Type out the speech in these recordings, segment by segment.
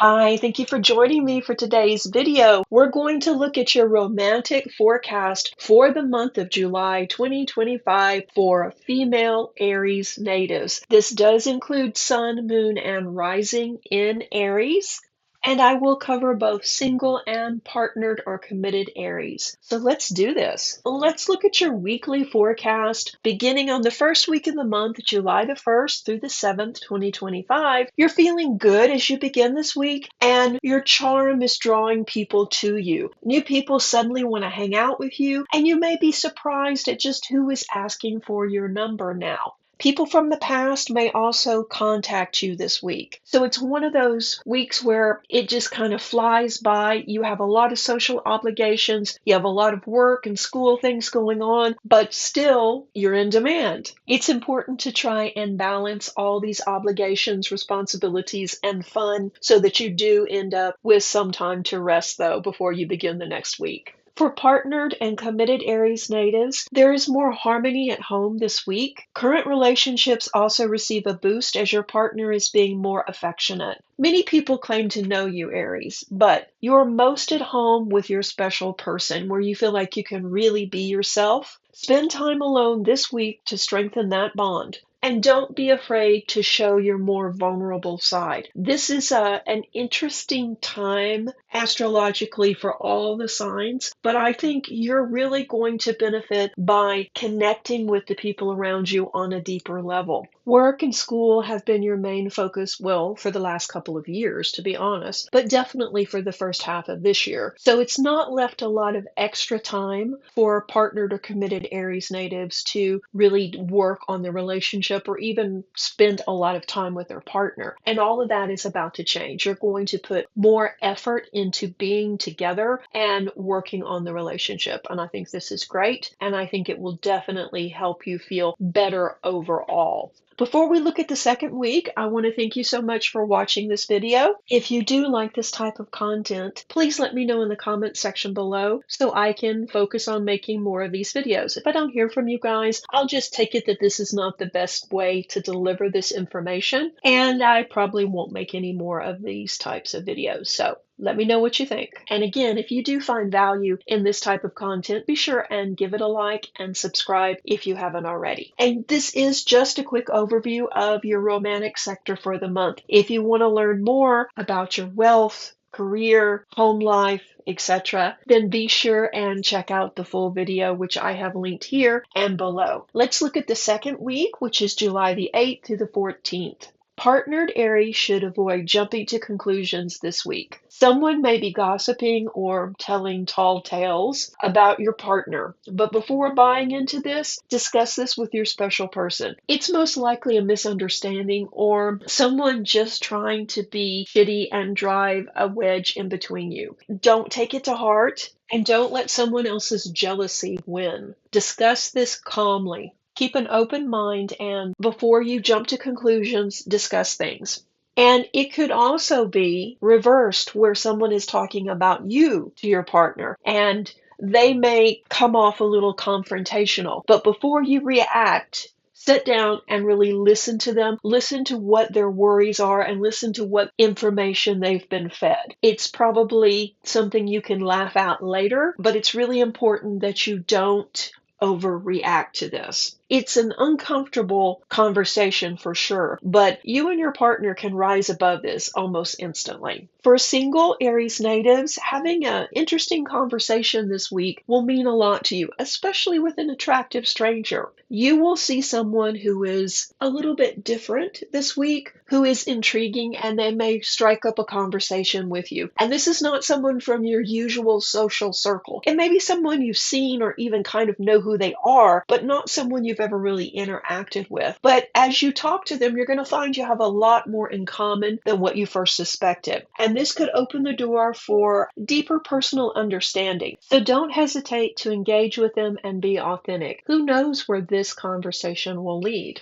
Hi, thank you for joining me for today's video. We're going to look at your romantic forecast for the month of July 2025 for female Aries natives. This does include sun, moon, and rising in Aries. And I will cover both single and partnered or committed Aries. So let's do this. Let's look at your weekly forecast beginning on the first week of the month, July the 1st through the 7th, 2025. You're feeling good as you begin this week, and your charm is drawing people to you. New people suddenly want to hang out with you, and you may be surprised at just who is asking for your number now. People from the past may also contact you this week. So it's one of those weeks where it just kind of flies by. You have a lot of social obligations, you have a lot of work and school things going on, but still you're in demand. It's important to try and balance all these obligations, responsibilities, and fun so that you do end up with some time to rest, though, before you begin the next week. For partnered and committed Aries natives, there is more harmony at home this week. Current relationships also receive a boost as your partner is being more affectionate. Many people claim to know you, Aries, but you're most at home with your special person where you feel like you can really be yourself. Spend time alone this week to strengthen that bond. And don't be afraid to show your more vulnerable side. This is an interesting time astrologically for all the signs, but I think you're really going to benefit by connecting with the people around you on a deeper level. Work and school have been your main focus, well, for the last couple of years, to be honest, but definitely for the first half of this year. So it's not left a lot of extra time for partnered or committed Aries natives to really work on the relationship or even spend a lot of time with their partner. And all of that is about to change. You're going to put more effort into being together and working on the relationship. And I think this is great. And I think it will definitely help you feel better overall. Before we look at the second week, I want to thank you so much for watching this video. If you do like this type of content, please let me know in the comment section below so I can focus on making more of these videos. If I don't hear from you guys, I'll just take it that this is not the best way to deliver this information, and I probably won't make any more of these types of videos. So let me know what you think. And again, if you do find value in this type of content, be sure and give it a like and subscribe if you haven't already. And this is just a quick overview of your romantic sector for the month. If you want to learn more about your wealth, career, home life, etc., then be sure and check out the full video, which I have linked here and below. Let's look at the second week, which is July the 8th through the 14th. Partnered Aries should avoid jumping to conclusions this week. Someone may be gossiping or telling tall tales about your partner, but before buying into this, discuss this with your special person. It's most likely a misunderstanding or someone just trying to be shitty and drive a wedge in between you. Don't take it to heart and don't let someone else's jealousy win. Discuss this calmly. Keep an open mind and before you jump to conclusions, discuss things. And it could also be reversed where someone is talking about you to your partner and they may come off a little confrontational. But before you react, sit down and really listen to them, listen to what their worries are, and listen to what information they've been fed. It's probably something you can laugh at later, but it's really important that you don't overreact to this. It's an uncomfortable conversation for sure, but you and your partner can rise above this almost instantly. For single Aries natives, having an interesting conversation this week will mean a lot to you, especially with an attractive stranger. You will see someone who is a little bit different this week, who is intriguing, and they may strike up a conversation with you. And this is not someone from your usual social circle. It may be someone you've seen or even kind of know who they are, but not someone you've ever really interacted with. But as you talk to them, you're going to find you have a lot more in common than what you first suspected. And this could open the door for deeper personal understanding. So don't hesitate to engage with them and be authentic. Who knows where this conversation will lead?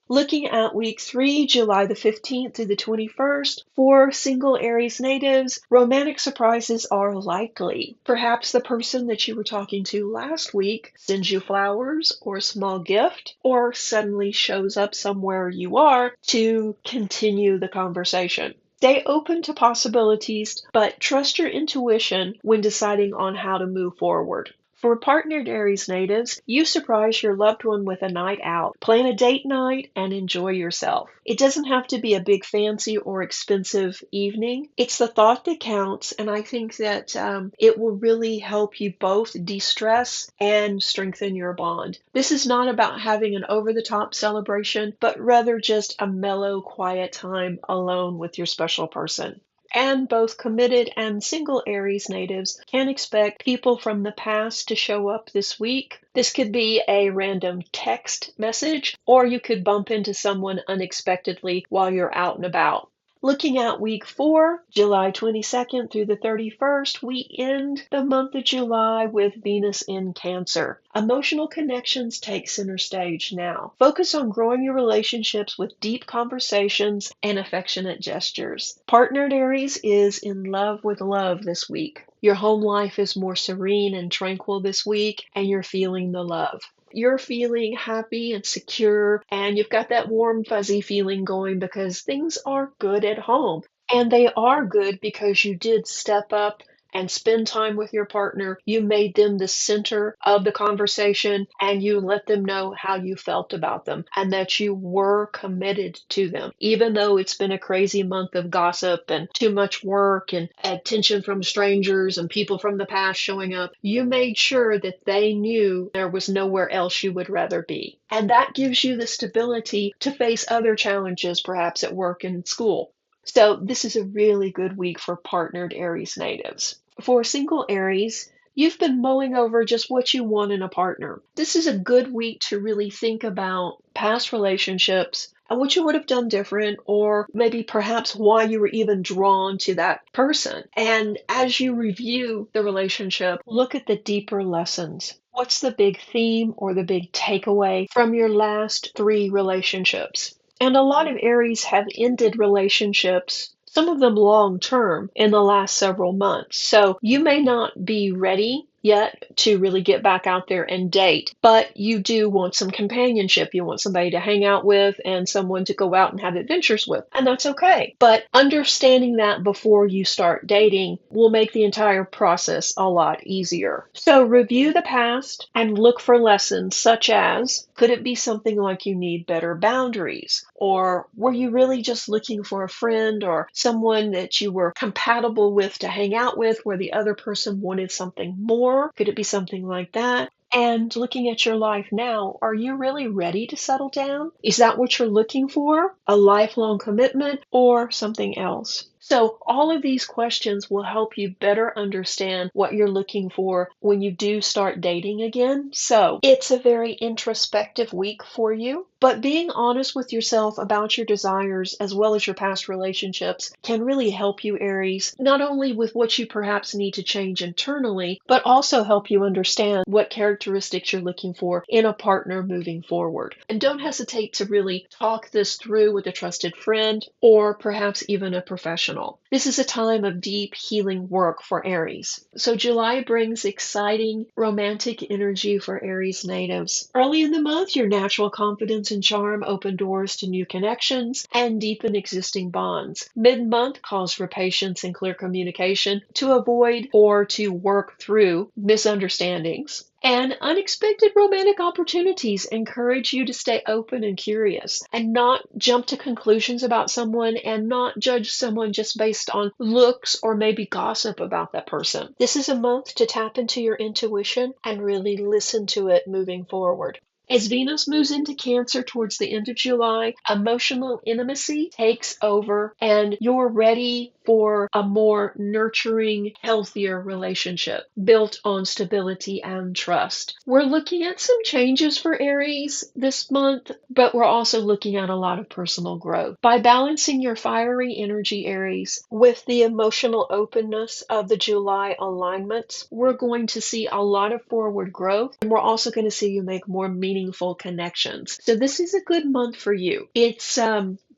Looking at week 3, July the 15th through the 21st, for single Aries natives, romantic surprises are likely. Perhaps the person that you were talking to last week sends you flowers or a small gift, or suddenly shows up somewhere you are to continue the conversation. Stay open to possibilities, but trust your intuition when deciding on how to move forward. For partnered Aries natives, you surprise your loved one with a night out. Plan a date night and enjoy yourself. It doesn't have to be a big fancy or expensive evening. It's the thought that counts, and I think that it will really help you both de-stress and strengthen your bond. This is not about having an over-the-top celebration, but rather just a mellow, quiet time alone with your special person. And both committed and single Aries natives can expect people from the past to show up this week. This could be a random text message, or you could bump into someone unexpectedly while you're out and about. Looking at week 4, July 22nd through the 31st, we end the month of July with Venus in Cancer. Emotional connections take center stage now. Focus on growing your relationships with deep conversations and affectionate gestures. Partnered Aries is in love with love this week. Your home life is more serene and tranquil this week, and you're feeling the love. You're feeling happy and secure, and you've got that warm, fuzzy feeling going because things are good at home. And they are good because you did step up and spend time with your partner. You made them the center of the conversation, and you let them know how you felt about them and that you were committed to them. Even though it's been a crazy month of gossip and too much work and attention from strangers and people from the past showing up, you made sure that they knew there was nowhere else you would rather be. And that gives you the stability to face other challenges, perhaps at work and school. So this is a really good week for partnered Aries natives. For single Aries, you've been mulling over just what you want in a partner. This is a good week to really think about past relationships and what you would have done different, or maybe perhaps why you were even drawn to that person. And as you review the relationship, look at the deeper lessons. What's the big theme or the big takeaway from your last 3 relationships? And a lot of Aries have ended relationships, some of them long term, in the last several months. So you may not be ready yet to really get back out there and date, but you do want some companionship. You want somebody to hang out with and someone to go out and have adventures with, and that's okay. But understanding that before you start dating will make the entire process a lot easier. So review the past and look for lessons such as, could it be something like you need better boundaries? Or were you really just looking for a friend or someone that you were compatible with to hang out with where the other person wanted something more? Could it be something like that? And looking at your life now, are you really ready to settle down? Is that what you're looking for? A lifelong commitment or something else? So all of these questions will help you better understand what you're looking for when you do start dating again. So it's a very introspective week for you, but being honest with yourself about your desires as well as your past relationships can really help you, Aries, not only with what you perhaps need to change internally, but also help you understand what characteristics you're looking for in a partner moving forward. And don't hesitate to really talk this through with a trusted friend or perhaps even a professional. This is a time of deep healing work for Aries. So July brings exciting romantic energy for Aries natives. Early in the month, your natural confidence and charm open doors to new connections and deepen existing bonds. Mid-month calls for patience and clear communication to avoid or to work through misunderstandings. And unexpected romantic opportunities encourage you to stay open and curious and not jump to conclusions about someone and not judge someone just based on looks or maybe gossip about that person. This is a month to tap into your intuition and really listen to it moving forward. As Venus moves into Cancer towards the end of July, emotional intimacy takes over and you're ready for a more nurturing, healthier relationship built on stability and trust. We're looking at some changes for Aries this month, but we're also looking at a lot of personal growth. By balancing your fiery energy, Aries, with the emotional openness of the July alignments, we're going to see a lot of forward growth, and we're also going to see you make more meaningful connections. So this is a good month for you. It's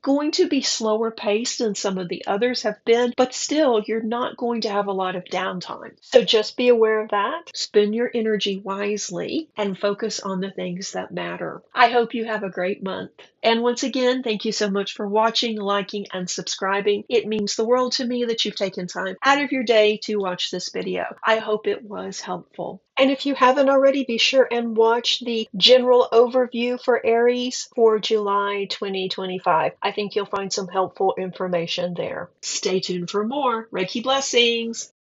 going to be slower paced than some of the others have been, but still, you're not going to have a lot of downtime. So just be aware of that. Spend your energy wisely and focus on the things that matter. I hope you have a great month. And once again, thank you so much for watching, liking, and subscribing. It means the world to me that you've taken time out of your day to watch this video. I hope it was helpful. And if you haven't already, be sure and watch the general overview for Aries for July 2025. I think you'll find some helpful information there. Stay tuned for more. Reiki blessings!